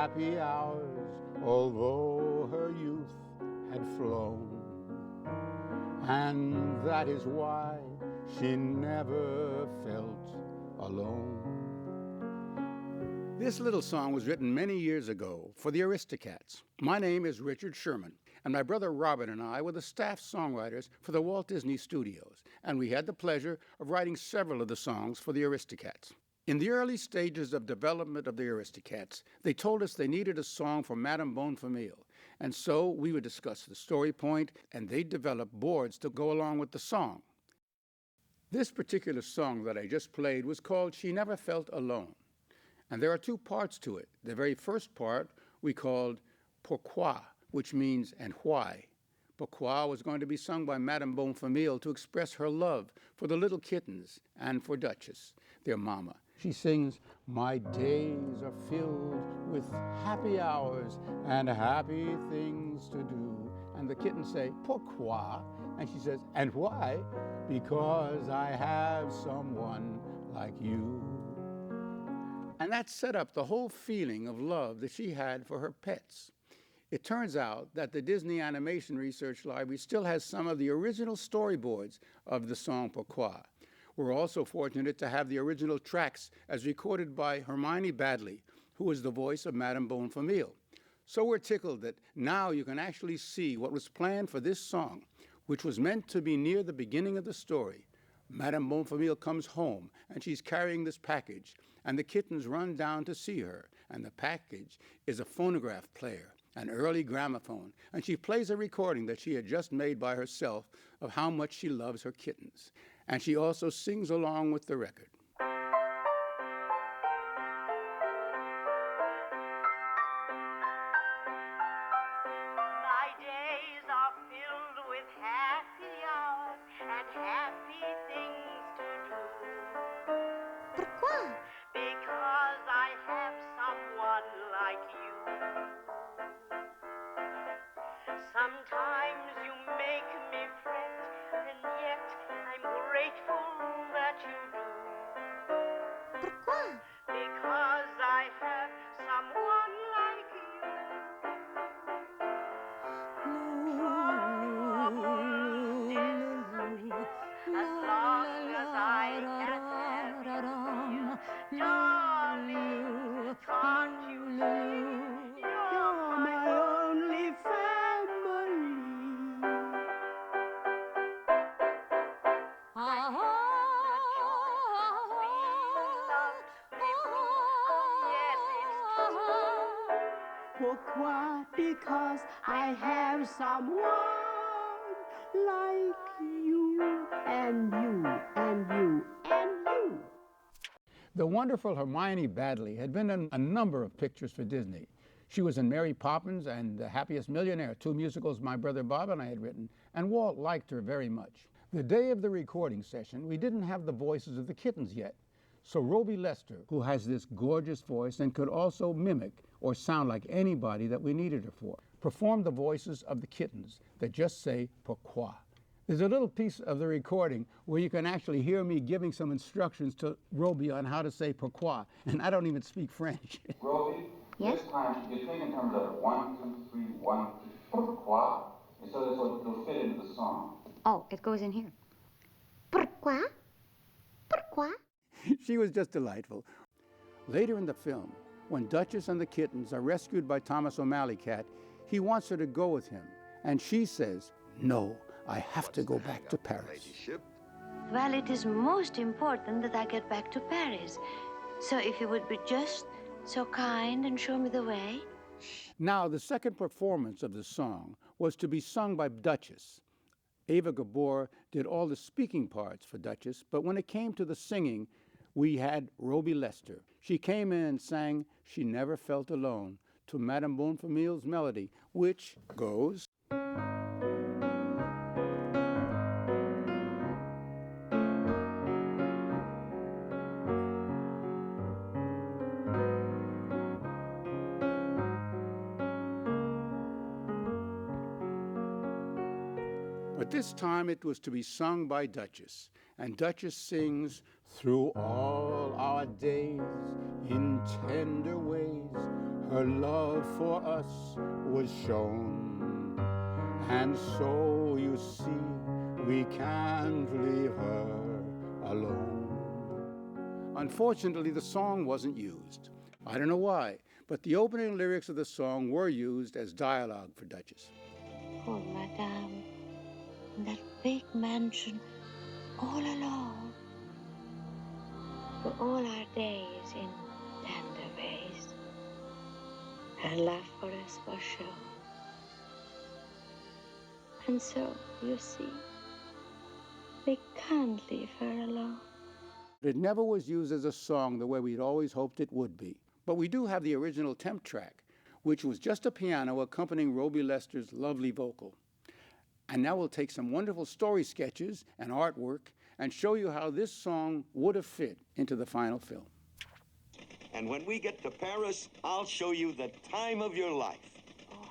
happy hours, although her youth had flown. And that is why she never felt alone. This little song was written many years ago for the Aristocats. My name is Richard Sherman, and my brother Robert and I were the staff songwriters for the Walt Disney Studios, and we had the pleasure of writing several of the songs for the Aristocats. In the early stages of development of the Aristocats, they told us they needed a song for Madame Bonfamille, and so we would discuss the story point, and they'd develop boards to go along with the song. This particular song that I just played was called She Never Felt Alone. And there are two parts to it. The very first part we called Pourquoi, which means and why. Pourquoi was going to be sung by Madame Bonfamille to express her love for the little kittens and for Duchess, their mama. She sings, "My days are filled with happy hours and happy things to do." And the kittens say, "Pourquoi?" And she says, "And why? Because I have someone like you." And that set up the whole feeling of love that she had for her pets. It turns out that the Disney Animation Research Library still has some of the original storyboards of the song Pourquoi. We're also fortunate to have the original tracks as recorded by Hermione Baddeley, who was the voice of Madame Bonfamille. So we're tickled that now you can actually see what was planned for this song, which was meant to be near the beginning of the story. Madame Bonfamille comes home, and she's carrying this package, and the kittens run down to see her, and the package is a phonograph player, an early gramophone, and she plays a recording that she had just made by herself of how much she loves her kittens, and she also sings along with the record. My days are filled with happy hours and happy things to do. Pourquoi? Because I have someone like you. Sometimes you make me fret, and yet I'm grateful that you do. Pourquoi? Because I have someone like you. Troubles disappear as long as I can have you. Darling, can't you see? You're my only family. Pourquoi? Because I have someone like you, and you, and you, and you. The wonderful Hermione Baddeley had been in a number of pictures for Disney. She was in Mary Poppins and The Happiest Millionaire, two musicals my brother Bob and I had written, and Walt liked her very much. The day of the recording session, we didn't have the voices of the kittens yet. So Roby Lester, who has this gorgeous voice and could also mimic or sound like anybody that we needed her for, performed the voices of the kittens that just say pourquoi. There's a little piece of the recording where you can actually hear me giving some instructions to Roby on how to say pourquoi, and I don't even speak French. Roby, Yes? this time you think in terms of 1, 2, 3, 1, 2, pourquoi, and so it'll fit into the song. Oh, it goes in here. Pourquoi? Pourquoi? She was just delightful. Later in the film, when Duchess and the kittens are rescued by Thomas O'Malley Cat, he wants her to go with him, and she says, "No, I have to go back to Paris." Well, it is most important that I get back to Paris. So if you would be just so kind and show me the way. Now, the second performance of the song was to be sung by Duchess. Ava Gabor did all the speaking parts for Duchess, but when it came to the singing, we had Roby Lester. She came in and sang She Never Felt Alone to Madame Bonfamille's melody, which goes... But this time it was to be sung by Duchess, and Duchess sings, "Through all our days, in tender ways, her love for us was shown. And so you see, we can't leave her alone. Unfortunately, the song wasn't used. I don't know why, but the opening lyrics of the song were used as dialogue for Duchess. Oh, Madame, in that big mansion, all alone, for all our days in tender ways, her love for us was shown. And so, you see, we can't leave her alone. It never was used as a song the way we'd always hoped it would be. But we do have the original temp track, which was just a piano accompanying Roby Lester's lovely vocal. And now we'll take some wonderful story sketches and artwork and show you how this song would have fit into the final film. And when we get to Paris, I'll show you the time of your life. Oh,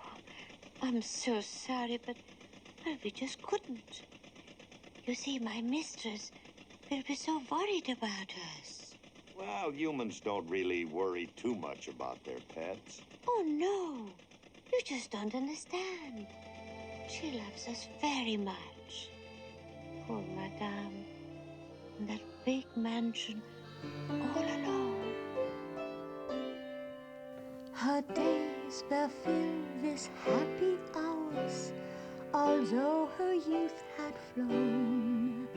I'm so sorry, but we just couldn't. You see, my mistress will be so worried about us. Well, humans don't really worry too much about their pets. Oh, no. You just don't understand. She loves us very much. Poor Madame, in that big mansion, all alone. Her days were filled with happy hours, although her youth had flown.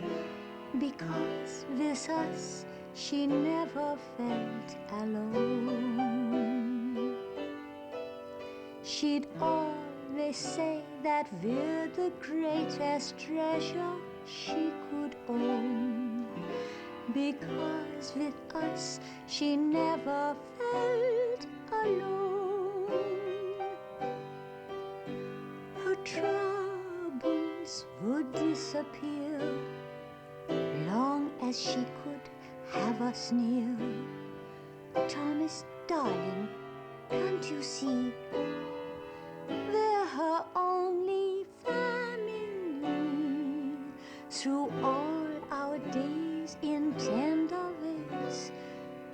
Because with us she never felt alone. She'd always say that we're the greatest treasure she could own. Because with us she never felt alone. Her troubles would disappear long as she could have us near. Thomas, darling, can't you see? We're her only family. Through all our days in tender ways,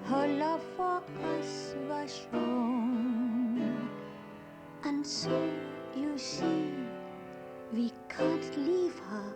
her love for us was shown. And so, you see, we can't leave her